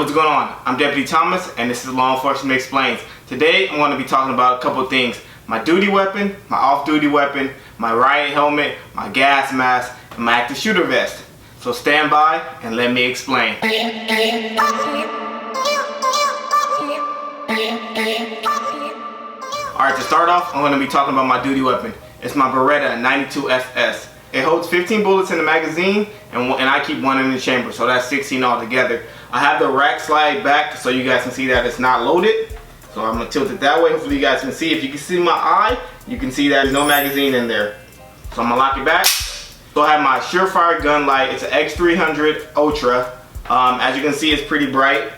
what's going on? I'm Deputy Thomas, and this is Law Enforcement Explains. Today, I'm going to be talking about a couple of things. My duty weapon, my off-duty weapon, my riot helmet, my gas mask, and my active shooter vest. So stand by and let me explain. Alright, to start off, I'm going to be talking about my duty weapon. It's my Beretta 92 SS. It holds 15 bullets in the magazine, and I keep one in the chamber, so that's 16 altogether. I have the rack slide back so you guys can see that it's not loaded. So I'm going to tilt it that way. Hopefully you guys can see. If you can see my eye, you can see that there's no magazine in there. So I'm going to lock it back. So I have my Surefire gun light. It's an X300 Ultra. As you can see, it's pretty bright.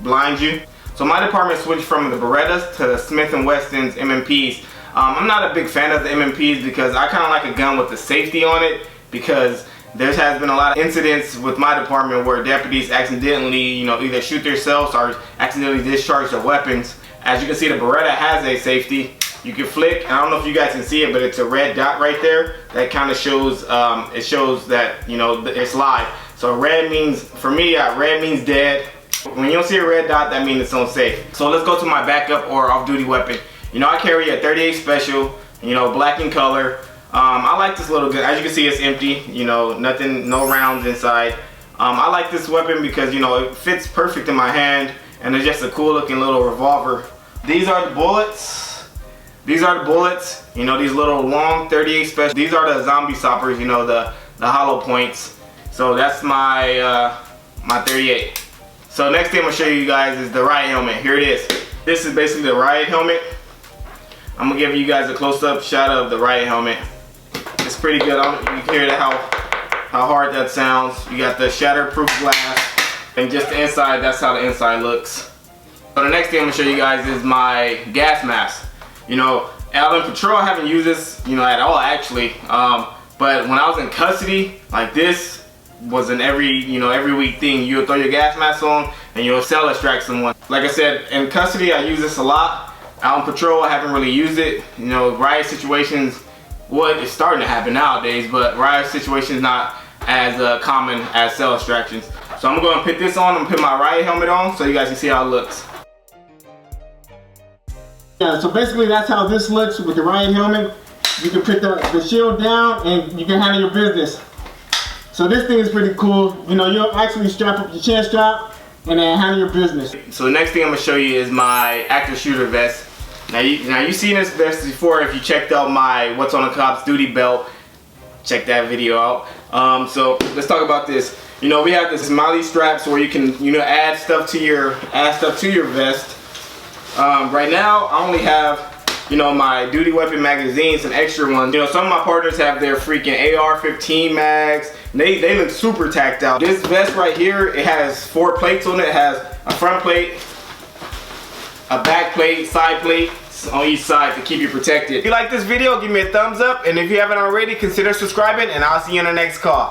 Blinds you. So my department switched from the Berettas to the Smith & Wesson's MMPs. I'm not a big fan of the MMPs because I kind of like a gun with the safety on it, because there has been a lot of incidents with my department where deputies accidentally, either shoot themselves or accidentally discharge their weapons. As you can see, the Beretta has a safety. You can flick, and I don't know if you guys can see it, but it's a red dot right there that kind of shows, it shows that, it's live. So red means, for me, red means dead. When you don't see a red dot, that means it's unsafe. So let's go to my backup or off-duty weapon. I carry a 38 Special, black in color. I like this little gun. As you can see, it's empty. Nothing, no rounds inside. I like this weapon because it fits perfect in my hand, and it's just a cool looking little revolver. These are the bullets. These are the bullets. These little long 38 Special. These are the zombie stoppers. The hollow points. So that's my my 38. So next thing I'm gonna show you guys is the riot helmet. Here it is. This is basically the riot helmet. I'm gonna give you guys a close-up shot of the riot helmet. It's pretty good. You can hear how hard that sounds. You got the shatterproof glass, and just the inside. That's how the inside looks. So the next thing I'm gonna show you guys is my gas mask. Out in patrol, I haven't used this, at all actually. But when I was in custody, like this was an every week thing. You would throw your gas mask on and you'll cell extract someone. Like I said, in custody, I use this a lot. Out on patrol, I haven't really used it. Riot situations, it's starting to happen nowadays, but riot situations not as common as cell extractions. So I'm going to put this on. I'm going to put my riot helmet on so you guys can see how it looks. Yeah, so basically that's how this looks with the riot helmet. You can put the shield down and you can handle your business. So this thing is pretty cool. You'll actually strap up your chin strap and then handle your business. So the next thing I'm going to show you is my active shooter vest. Now you've seen this vest before if you checked out my What's on a Cop's Duty belt. Check that video out. So let's talk about this. We have this Molly straps where you can add stuff to your vest. Right now I only have my duty weapon magazines and extra ones. Some of my partners have their freaking AR-15 mags. They look super tacked out. This vest right here, it has 4 plates on it. It has a front plate, a back plate, side plate on each side to keep you protected. If you like this video, give me a thumbs up, and if you haven't already, consider subscribing, and I'll see you in the next call.